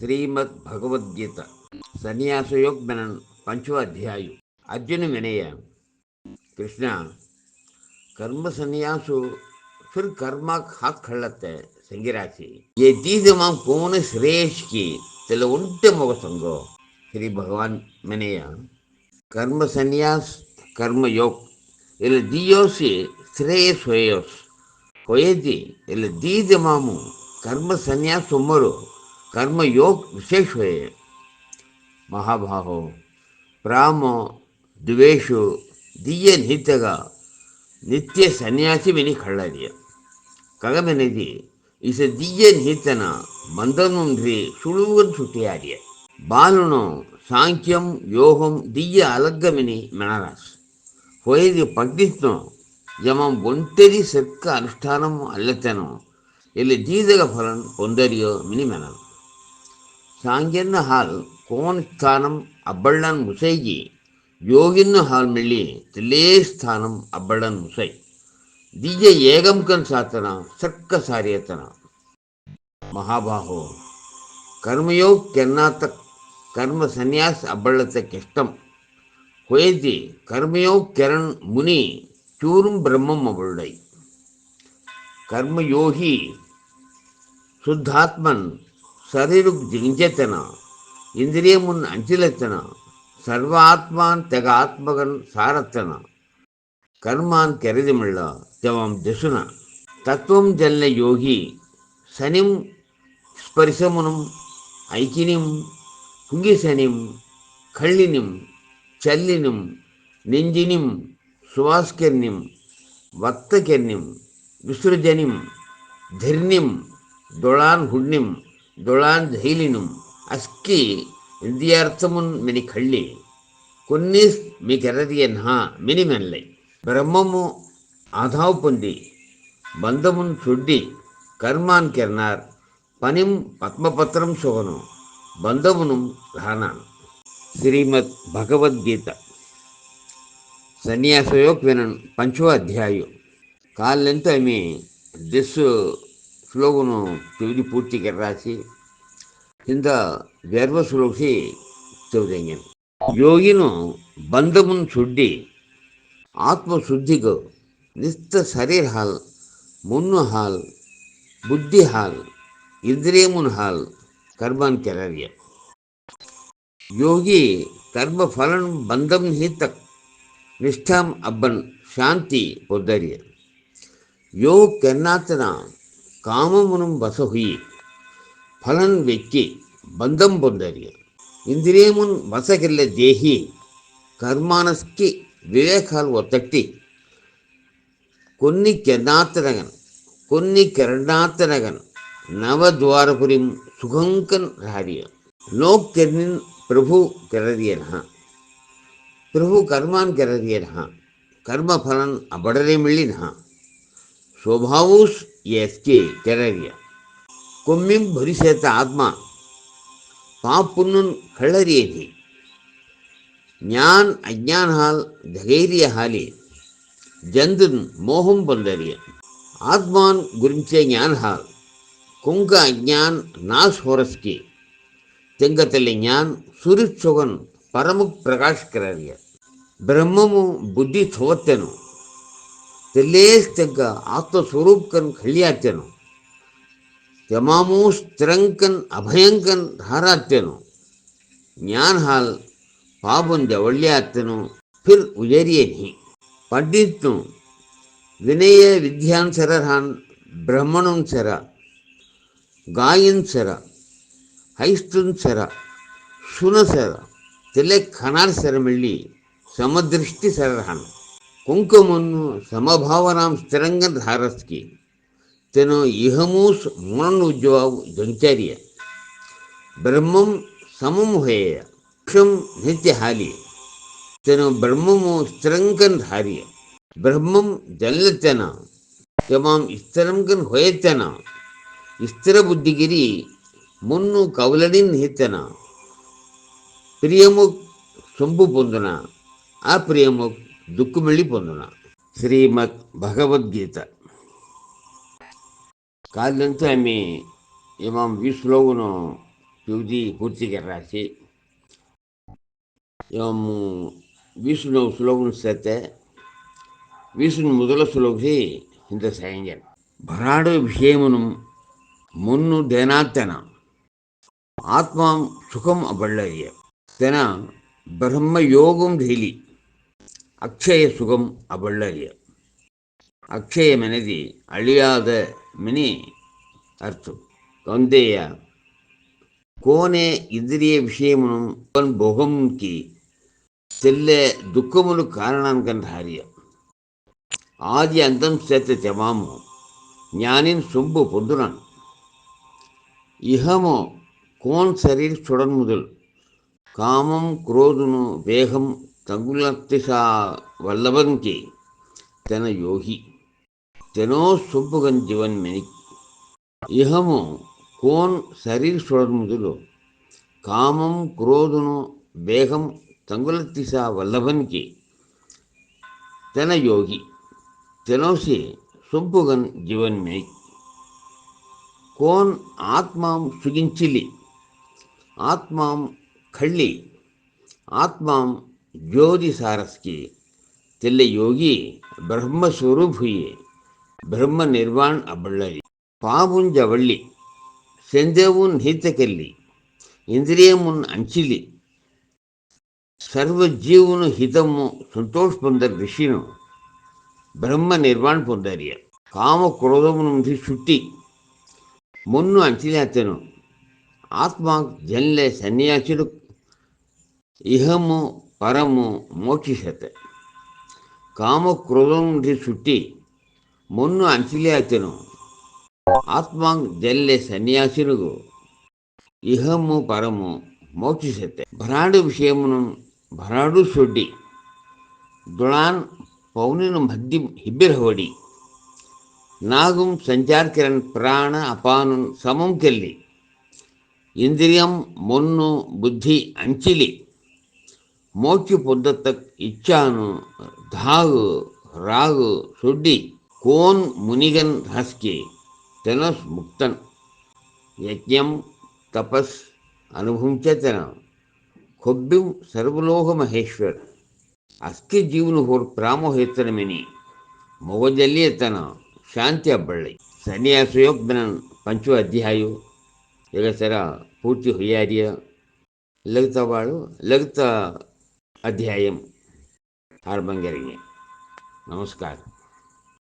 श्रीमद् भगवद गीता संन्यास योग बनन पंचवा अध्याय अर्जुन विनय कृष्ण कर्म संन्यासु फिर कर्म हाथ खड़ते संगिरासी ये चीज मां कौन श्रेष्ठ की तेल उल्टे मोग संगो श्री भगवान विनय कर्म संन्यास कर्म योग इल दियोसी श्रेयस होयोस होयेदी इल दीद मामू कर्म संन्यास उमरो कर्म योग विशेष हुए महाभाहो प्रामो द्वेषु दिय नित्यगा नित्य सन्यासी विनि खड़िय कगमेनिदि इस दिय नित्यन बंधनुंड्री सुळुवन सुटियारिय बालुनो सांख्यम योगम दिय अलग्गमिनि मेनरास होयेदि पग्निस्नो यमं ఒంటరి సత్క అనుష్ఠానం అల్లతను ಇಲ್ಲಿ ದೀದಗ ಫಲನ್ ಪೊಂದರಿಯೋ ಮಿನಿ ಮೆನನ್ ಸಾಂಗ್ಯನ್ನ ಹಾಲ್ ಕೋನ್ ಸ್ಥಾನಂ ಅಬ್ಬಳ್ಳನ್ ಮುಸೈಗಿ ಯೋಗಿನ್ನ ಹಾಲ್ ಮಿಳ್ಳಿ ತಿಲ್ಲೇ ಸ್ಥಾನಂ ಅಬ್ಬಳ್ಳನ್ ಮುಸೈ ದಿಜ ಏಗಂಕನ್ ಸಾತನ ಸಕ್ಕ ಸಾರಿಯತನ ಮಹಾಬಾಹೋ ಕರ್ಮಯೋಗ್ ಕೆನ್ನಾತ ಕರ್ಮ ಸನ್ಯಾಸ ಅಬ್ಬಳ್ಳತ ಕೆಷ್ಟಂ ಹೋಯದಿ ಕರ್ಮಯೋಗ್ ಕೆರಣ್ ಮುನಿ ಚೂರುಂ ಬ್ರಹ್ಮಂ ಅಬಳ್ಳೈ कर्मयोगी शुद्धात्मन शरीर जिंचेतन इंद्रिय मुन अंचिलेतन सर्वात्मान तेग आत्मगन सारतन कर्मान केरेदिमिल्ल जवम दशुन तत्वम जल्ले योगी सनिम स्पर्शमुनुम ऐकिनिम पुंगिसनिम कल्लिनिम चल्लिनिम निंजिनिम सुवास्केर्निम वक्तकेर्निम विसृजनिम धर्निम दोळान हुड्निम दोळान झैलिनुम अस्की इंद्रियार्थमुन मिनि खळ्ळि कोन्निस मी केरदियन हा मिनि मेनलै ब्रह्ममु आधाव पोंदि बंधमुन सुड्डि कर्मान केरनार पनिम पद्मपत्रम सोगनु बंधमुनुम रानान श्रीमद् भगवद गीता संन्यास योग विनन पंचवा अध्याय कालेंत आम्ही दिस श्लोकनु चौदी पूर्ति कर रासी हिंद व्यर्व श्लोक से चौदेंगे योगिनु बंधमुन सुड्डी आत्म शुद्धि को निस्त शरीर हाल मुन्नु हाल बुद्धि हाल इंद्रिय मुन हाल कर्मन केरिय योगी कर्म फलन बंधम ही तक निष्ठाम अब्बन शांति पोदरिय योग केन्नातना काममुनुम बस हुई फलन वेक्की बंधम पोंदरिय इंद्रियमुन बसगिल्ले देही कर्मानस्की विवेकाल ಒತ್ತಟ್ಟಿ కొన్ని ಕೆನ್ನಾತನಗನ್ కొన్ని ಕೆರನಾತನಗನ್ ನವದ್ವಾರಪುರಿಂ ಸುಖಂಕನ್ ರಾರಿಯ लोक केर्निन प्रभु केरदियन प्रभु कर्मान केरदियन कर्म फलन अबडरे मिलिन स्वभावुस येस्के केरदिय कोम्मिम भरिसेत आत्मा पाप पुन्नुन कळरियेदि ज्ञान अज्ञान हाल धैर्य हाली जंदुन मोहम बंदरिय आत्मान गुरिंचे ज्ञान हाल कुंग अज्ञान नाश होरस्की तेंगतले ज्ञान सूर्य चोगन परमुख प्रकाश कररिय ब्रह्ममु बुद्धि थोवत्तेनु तेलेस तेग आत्म स्वरूप कन खलियात्तेनु तमामु स्थिरंकन अभयंकन धारात्तेनु ज्ञान हाल पाबुन जवल्यात्तेनु फिर उजरिये नहीं पंडितनु विनय विद्यान सरहान ब्रह्मणुं सर गायन सर हईस्तुन सर सुन सर तेले खनार सर मिली समदृष्टि सरहन कुंकुमनु समभावनाम स्थिरंगन धारस्की तेनो इहमूस मूर्ण उज्जवाव जंचार्य ब्रह्मम समम होय क्षम नित्य हाली तेनो ब्रह्ममु स्थिरंगन धार्य ब्रह्मम जल्लतेन तमाम स्थिरंगन होयतेन स्थिर बुद्धिगिरी मुन्नु कवलनिन हितन प्रियमुख सొంపు పొందున अप्रियमुख दुःखमिळि పొందున श्रीमद् भगवद गीता कालंत आम्ही इमाम 20 श्लोकनु పూర్తిగా రాసి விஷ்ணு ஸ்லோகன் சேர்த்த விஷ்ணு முதல ஸ்லோகி இந்த சயங்கன் భరాడు విషయమును మున్ను దేనాత్తన ఆత్మాం సుఖం అబళ్ళయ్య తెన బ్రహ్మయోగం ఢీలి అక్షయ సుఖం అబళ్ళయ్య అక్షయమనేది అழியாத మని అర్థం కొందేయ కోనే ఇంద్రియ విషయమును భోగంకి తెల్లే దుఃఖములు కారణానికన్ హార్య ఆది అంతం చేత జమాము జ్ఞానిని సొంపు పొందునాను ఇహము కోన్ శరీర చూడన్ మొదలు కామం క్రోధును వేగం తగులతిసా వల్లభంకి తెన యోగి తెనో సొంపుగన్ జీవన్ మెని ఇహము కోన్ శరీర చూడన్ మొదలు కామం క్రోధును వేగం ತಂಗುಲತ್ತಿಸಾ ವಲ್ಲಭನ್ಗೆ ತೆನ ಯೋಗಿ ತೆನೋಸಿ ಸೊಂಪುಗನ್ జీవన్మే కోన్ ఆత్మాం సుగించిలి ఆత్మాం ఖళ్ళి ఆత్మాం జ్యోతి సారస్కి తెల్ల యోగి బ్రహ్మస్వరూప్ ಹುಯಿ ಬ್ರಹ್ಮ ನಿರ್ವಾಣ ಅಬಳ್ಳರಿ ಪಾವುಂಜ ವಳ್ಳಿ ಸೆಂದೆವುನ್ ಹೀತಕೆಲ್ಲಿ ಇಂದ್ರಿಯమున్ అంచిలి సర్వజీవును హితము సంతోష పొందరు ఋషిను బ్రహ్మ నిర్వాణ పొందారియ కామ క్రోధము నుండి చుట్టి మున్ను అంచిలేతను ఆత్మ జన్లే సన్యాసుడు ఇహము పరము మోక్షిసత కామ క్రోధం నుండి చుట్టి మున్ను అంచిలేతను ఆత్మ జన్లే సన్యాసుడు ఇహము పరము మోక్షిసత భరాడు విషయమును ಭರಾಡು ಸೊಡ್ಡಿ ದುಳಾನ್ ಪೌನಿನ ಮಧ್ಯ ಹಿಬ್ಬಿರಹೊಡಿ ನಾಗುಂ ಸಂಚಾರ ಕಿರಣ್ ಪ್ರಾಣ ಅಪಾನು ಸಮಂ ಕೆಲ್ಲಿ ಇಂದ್ರಿಯಂ ಮೊನ್ನು ಬುದ್ಧಿ ಅಂಚಿಲಿ ಮೋಕ್ಷ పొందతక్ ఇచ్చాను ధాగు రాగు సొడ్డి కోన్ మునిగన్ హస్కి తెనస్ ముక్తన్ యజ్ఞం తపస్ అనుభవించేతన కొబ్బిం సర్వలోక మహేశ్వర్ ಅಸ್ಕೆ ಜೀವನ ಹೊರ ಪ್ರಾಮೋಹೇತನಮಿನಿ ಮೊಗದಲ್ಲಿ ತನ ಶಾಂತಿ ಅಬ್ಬಳ್ಳಿ ಸನ್ಯಾಸಯೋಗ್ನ ಪಂಚೋ ಅಧ್ಯಾಯು ಎಗಸರ ಪೂರ್ತಿ ಹುಯ್ಯಾರಿಯ ಲಗ್ತವಾಳು ಲಗ್ತ ಅಧ್ಯಾಯಂ ಆರ್ಬಂಗರಿಗೆ ನಮಸ್ಕಾರ.